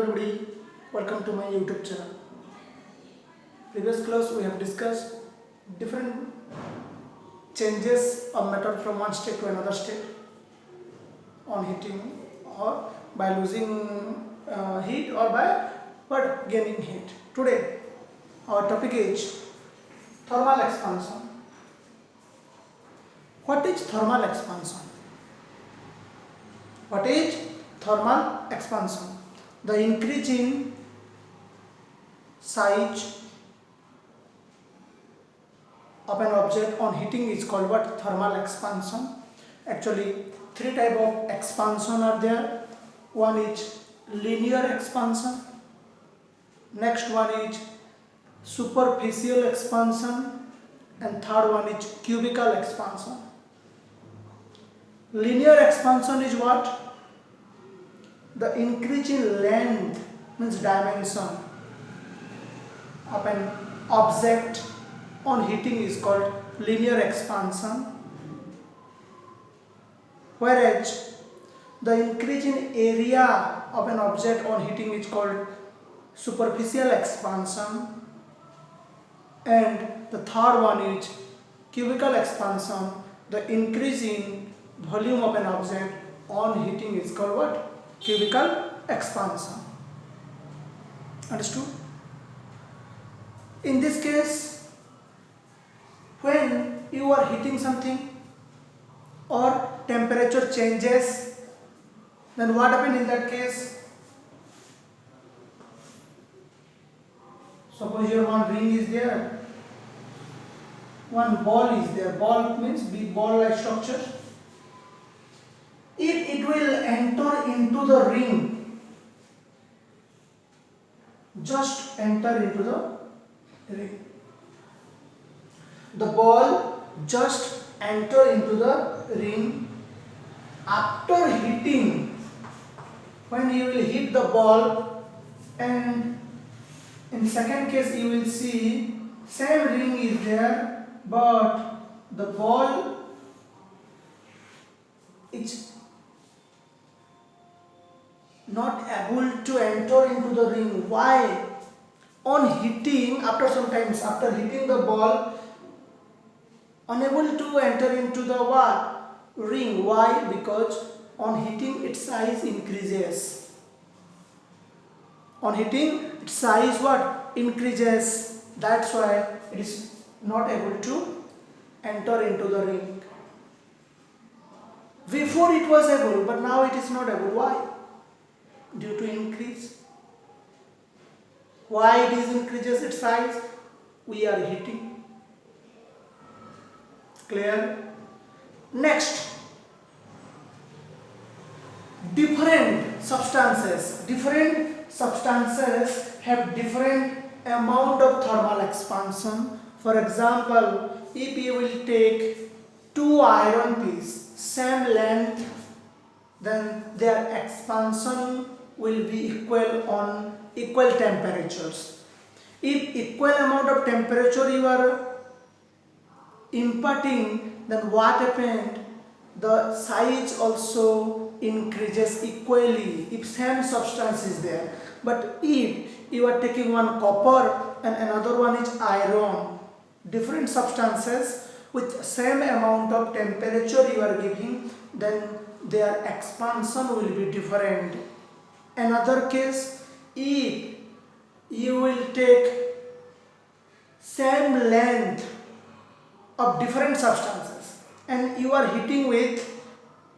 everybody, welcome to my YouTube channel. Previous class we have discussed different changes of matter from one state to another state on heating or by losing heat or by gaining heat. Today our topic is thermal expansion. What is thermal expansion? What is thermal expansion? The increase in size of an object on heating is called what? Thermal expansion. Actually, three type of expansion are there. One is linear expansion. Next one is superficial expansion, and third one is cubical expansion. Linear expansion is what? The increase in length means dimension of an object on heating is called linear expansion, whereas the increase in area of an object on heating is called superficial expansion, and the third one is cubical expansion. The increase in volume of an object on heating is called what? Cubical expansion. Understood? In this case, when you are heating something or temperature changes, then what happens in that case? Suppose your one ring is there, one ball is there. Ball means big ball like structure. If it will enter into the ring, just enter into the ring. The ball just enter into the ring. After hitting, when you will hit the ball, and in second case you will see same ring is there, but the ball is not able to enter into the ring. Why? On hitting, after some times, after hitting the ball, unable to enter into the what? Ring. Why? Because on hitting its size increases. On hitting its size what? Increases. That's why it is not able to enter into the ring. Before it was able, but now it is not able. Why? Due to increase. Why it is increases its size? We are heating. Clear? Next, different substances have different amount of thermal expansion. For example, if you will take two iron pieces, same length, then their expansion will be equal on equal temperatures. If equal amount of temperature you are imparting, then what happened? The size also increases equally if same substance is there. But if you are taking one copper and another one is iron, different substances with same amount of temperature you are giving, then their expansion will be different. Another case, if you will take same length of different substances and you are heating with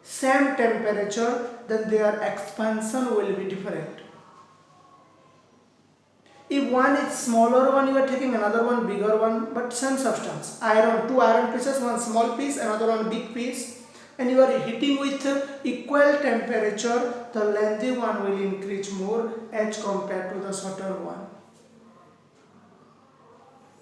same temperature, then their expansion will be different. If one is smaller one, you are taking another one bigger one, but same substance, iron, two iron pieces, one small piece, another one big piece, and you are heating with equal temperature, the lengthy one will increase more as compared to the shorter one.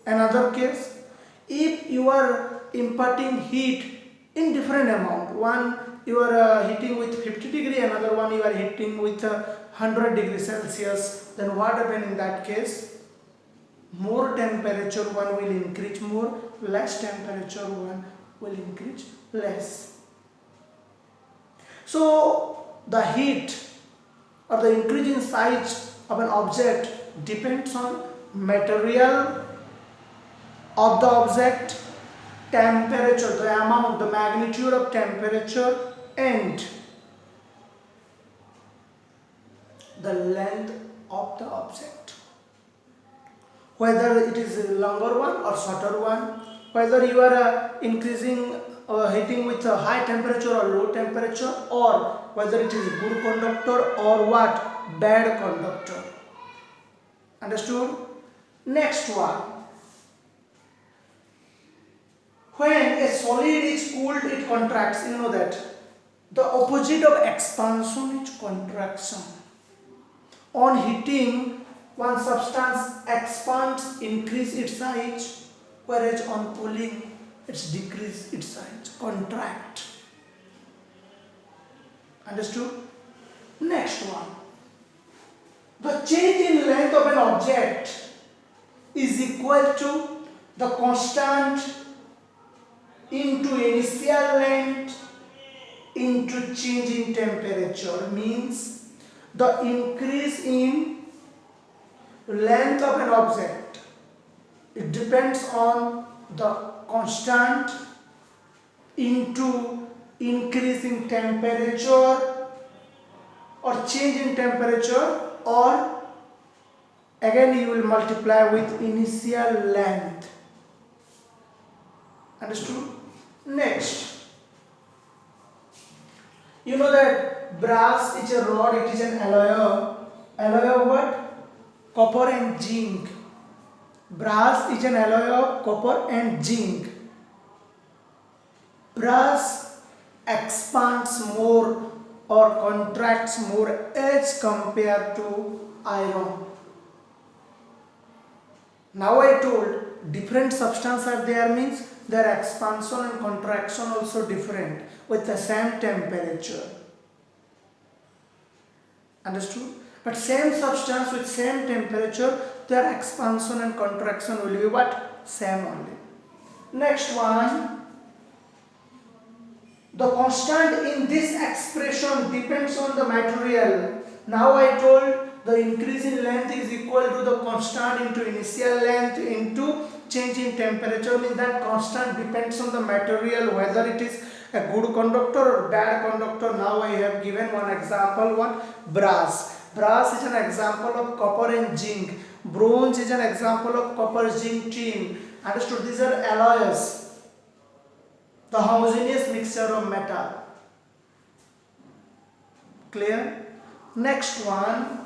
Another case, if you are imparting heat in different amount, one you are heating with 50 degree, another one you are heating with 100 degrees Celsius, then what happens in that case? More temperature one will increase more, less temperature one will increase less. So the heat or the increase in size of an object depends on material of the object, temperature, the amount, the magnitude of temperature, and the length of the object. Whether it is a longer one or shorter one, whether you are increasing heating with a high temperature or low temperature, or whether it is a good conductor or what, bad conductor. Understood? Next one. When a solid is cooled, it contracts. You know that. The opposite of expansion is contraction. On heating, one substance expands, increase its size, whereas on cooling, it's decrease its size, contract. Understood? Next one. The change in length of an object is equal to the constant into initial length into change in temperature, means the increase in length of an object, it depends on the constant into increase in temperature or change in temperature, or again you will multiply with initial length. Understood? Next, you know that brass is a rod, it is an alloy. Alloy of what? Copper and zinc. Brass is an alloy of copper and zinc. Brass expands more or contracts more as compared to iron. Now I told different substances are there, means their expansion and contraction also different with the same temperature. Understood? But same substance with same temperature, their expansion and contraction will be what? Same only. Next one. The constant in this expression depends on the material. Now I told the increase in length is equal to the constant into initial length into change in temperature, means that constant depends on the material, whether it is a good conductor or bad conductor. Now I have given one example, what? Brass. Brass is an example of copper and zinc. Bronze is an example of copper, zinc, tin. Understood? These are alloys, the homogeneous mixture of metal. Clear? Next one.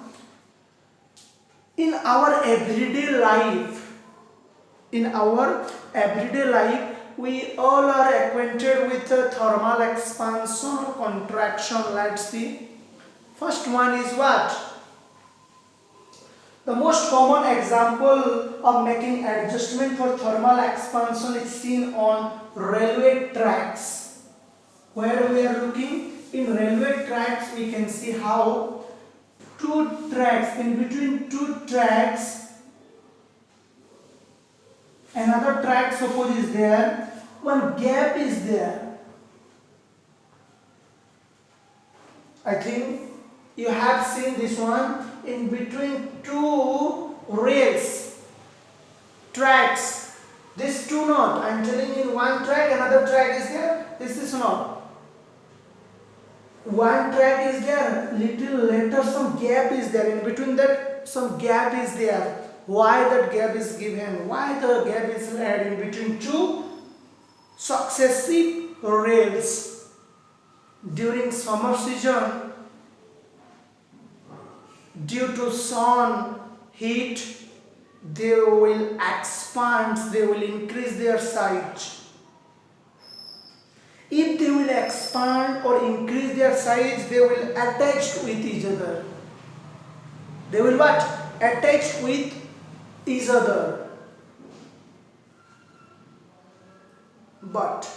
In our everyday life, we all are acquainted with the thermal expansion or contraction. Let's see. First one is what? The most common example of making adjustment for thermal expansion is seen on railway tracks. Where we are looking, in railway tracks we can see how two tracks, in between two tracks, another track suppose is there, one gap is there. I think you have seen this one, in between two rails, tracks. This two not, I am telling you, one track, another track is there, this is not. One track is there, little later some gap is there, in between that some gap is there. Why that gap is given? Why the gap is laid in between two successive rails? During summer season, due to sun heat, they will expand, they will increase their size. If they will expand or increase their size, they will attach with each other. They will what? Attach with each other. But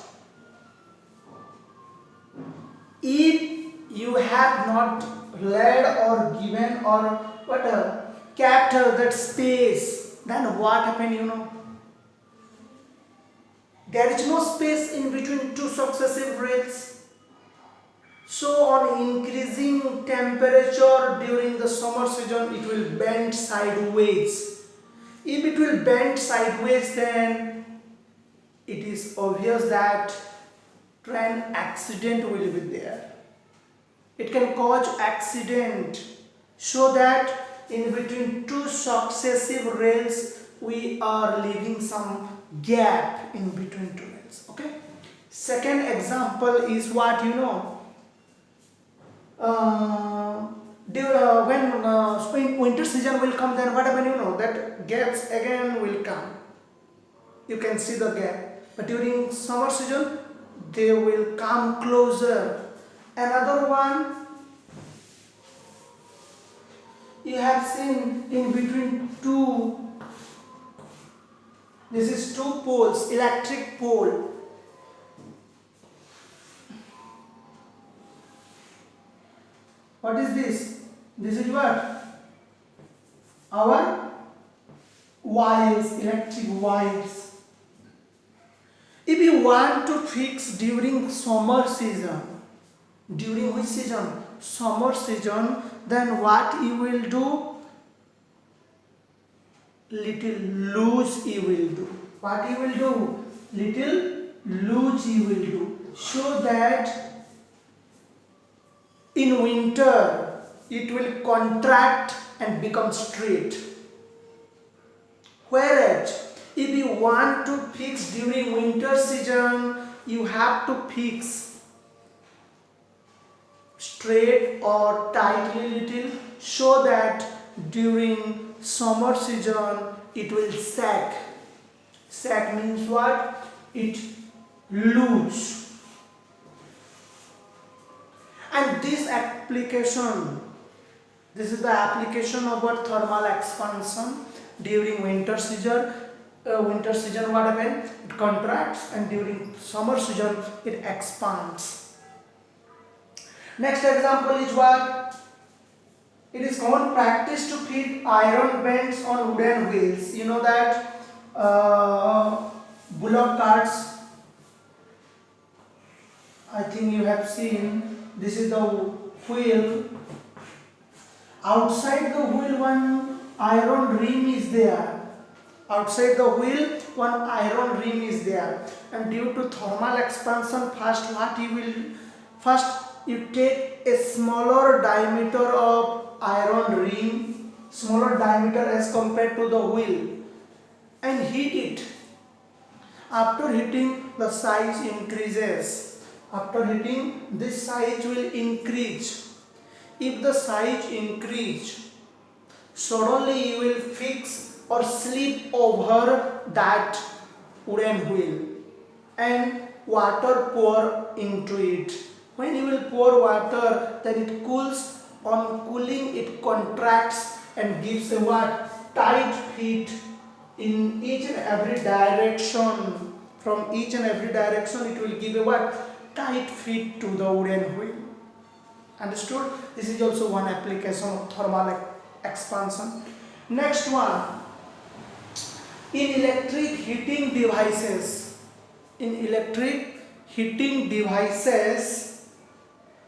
if you have not laid or given or kept that space, then what happened, you know? There is no space in between two successive rails. So on increasing temperature during the summer season, it will bend sideways. If it will bend sideways, then it is obvious that train accident will be there. It can cause accident, so that in between two successive rails we are leaving some gap in between two rails. Okay. Second example is what you know. When spring winter season will come, then what happen, you know, that gaps again will come. You can see the gap, but during summer season they will come closer. Another one you have seen in between two, this is two poles, electric pole. What is this? This is what? Our wires, electric wires. If you want to fix during summer season, during which season? Summer season, then what you will do? Little loose you will do. What you will do? Little loose you will do. So that in winter it will contract and become straight. Whereas if you want to fix during winter season, you have to fix straight or tightly little, so that during summer season it will sag. Sag means what? It loose. And this application, this is the application of what? Thermal expansion during winter season. Winter season what happens? It contracts, and during summer season it expands. Next example is what? It is common practice to fit iron bands on wooden wheels. You know that bullock carts, I think you have seen. This is the wheel. Outside the wheel one iron rim is there. Outside the wheel one iron rim is there. And due to thermal expansion, first you take a smaller diameter of iron rim, smaller diameter as compared to the wheel, and heat it. After heating, the size increases. After heating, this size will increase. If the size increase, suddenly you will fix or slip over that wooden wheel and water pour into it. When you will pour water, then it cools. On cooling, it contracts and gives a what? Tight fit in each and every direction. From each and every direction, it will give a what? Tight fit to the wooden wheel. Understood? This is also one application of thermal expansion. Next one, in electric heating devices. In electric heating devices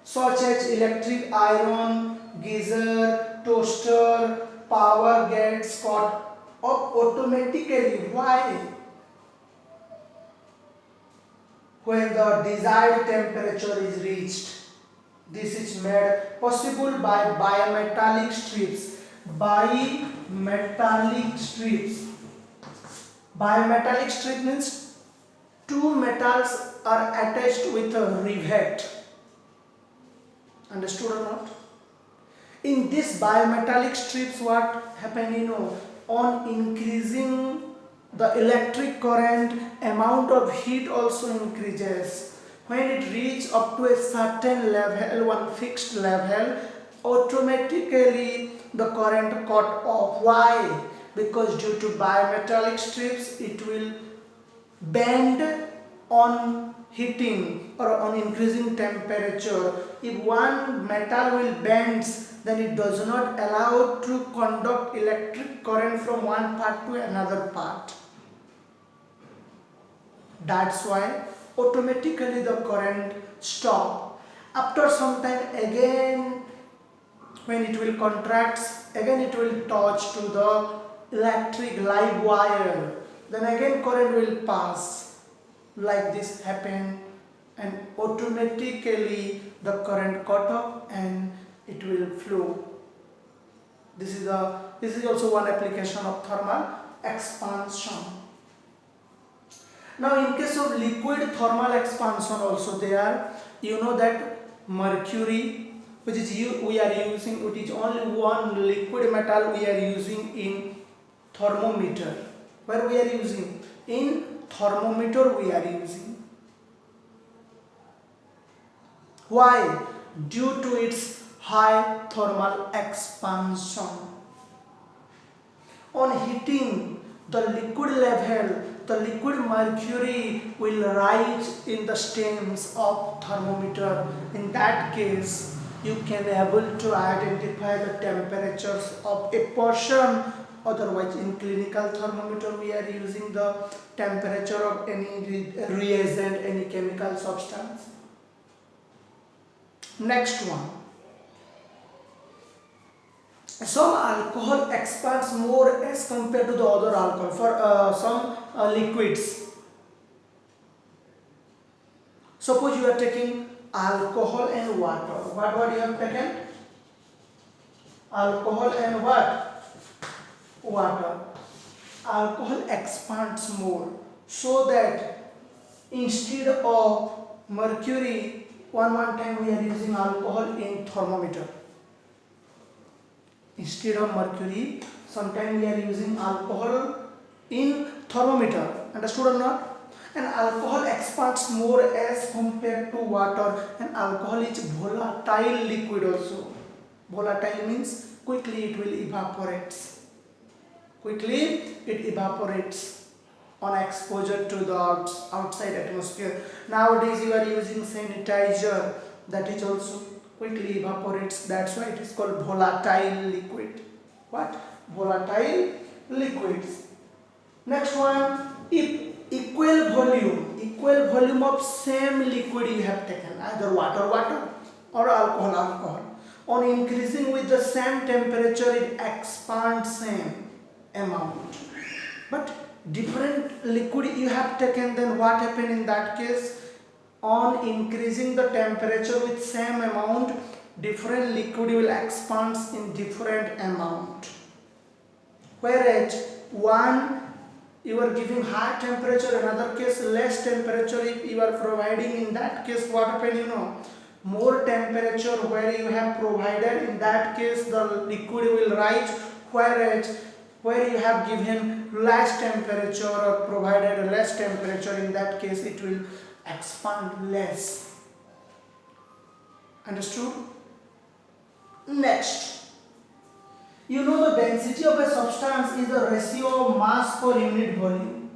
such as electric iron, geyser, toaster, power gets cut off automatically. Why? When the desired temperature is reached. This is made possible by bimetallic strips. Bimetallic strips. Bimetallic strip means two metals are attached with a rivet. Understood or not? In this bimetallic strips, what happen, you know, on increasing the electric current, amount of heat also increases. When it reaches up to a certain level, one fixed level, automatically the current cut off. Why? Because due to bimetallic strips, it will bend on heating or on increasing temperature. If one metal will bend, then it does not allow to conduct electric current from one part to another part. That's why automatically the current stop. After some time again when it will contract, again it will touch to the electric live wire, then again current will pass, like this happen, and automatically the current cut off and it will flow. This is also one application of thermal expansion. Now in case of liquid thermal expansion also there, you know that mercury, which is we are using, it is only one liquid metal we are using in thermometer. Where we are using? In thermometer we are using. Why? Due to its high thermal expansion. On heating, the liquid level, the liquid mercury will rise in the stems of thermometer. In that case, you can able to identify the temperatures of a person. Otherwise, in clinical thermometer, we are using the temperature of any reagent, any chemical substance. Next one. Some alcohol expands more as compared to the other alcohol. For some liquids, suppose you are taking alcohol and water. What you have taken? Alcohol and what? Water. Alcohol expands more, so that instead of mercury, one time we are using alcohol in thermometer. Instead of mercury, sometimes we are using alcohol in thermometer. Understood or not? And alcohol expands more as compared to water, and alcohol is volatile liquid also. Volatile means quickly it will evaporate. Quickly it evaporates on exposure to the outside atmosphere. Nowadays you are using sanitizer, that is also quickly evaporates. That's why it is called volatile liquid. What? Volatile liquids. Next one, if equal volume of same liquid you have taken, either water or alcohol, on increasing with the same temperature, it expands same amount. But different liquid you have taken, then what happened in that case? On increasing the temperature with same amount, different liquid will expand in different amount. Whereas one you are giving high temperature, another case less temperature if you are providing, in that case what happen, you know, more temperature where you have provided, in that case the liquid will rise, whereas where you have given less temperature or provided less temperature, in that case it will expand less. Understood? Next, you know the density of a substance is the ratio of mass per unit volume.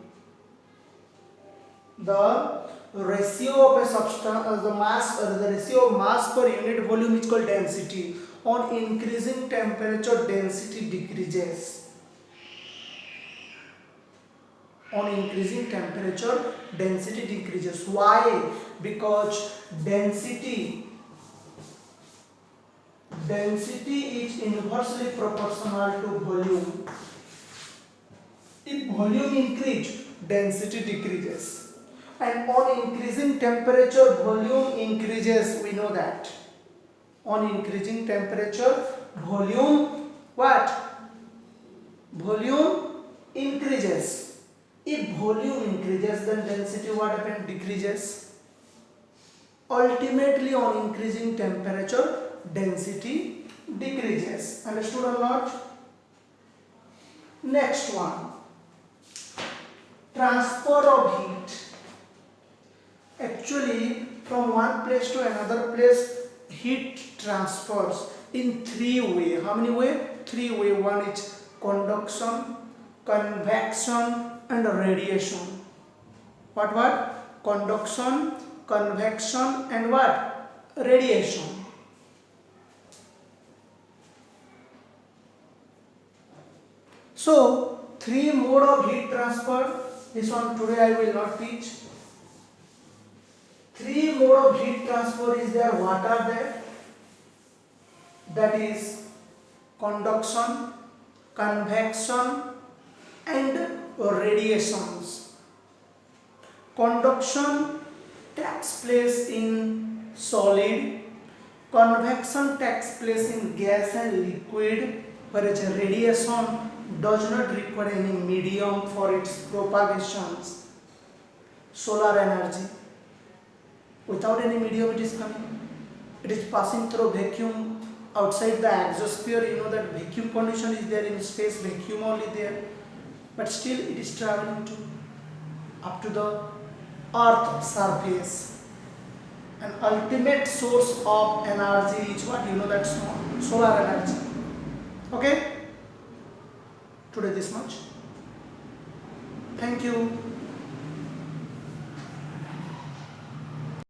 The ratio of a substance, the ratio of mass per unit volume is called density. On increasing temperature, density decreases. On increasing temperature, density decreases. Why? Because density is inversely proportional to volume. If volume increases, density decreases. And on increasing temperature, volume increases. We know that. On increasing temperature, volume what? Volume increases. If volume increases, then density what happens? Decreases. Ultimately, on increasing temperature, density decreases. Understood or not? Next one, transfer of heat. Actually, from one place to another place, heat transfers in three ways. How many ways? Three ways. One is conduction, convection, and radiation. What? Conduction, convection, and what? Radiation. So, three mode of heat transfer. This one today I will not teach. Three mode of heat transfer is there. What are they? that is conduction, convection and radiations. Conduction takes place in solid, convection takes place in gas and liquid, whereas radiation does not require any medium for its propagations. Solar energy, without any medium it is coming. It is passing through vacuum outside the exosphere. You know that vacuum condition is there in space, vacuum only there, but still it is traveling to up to the earth surface. An ultimate source of energy is what? You know that solar energy. Okay, today this much. Thank you.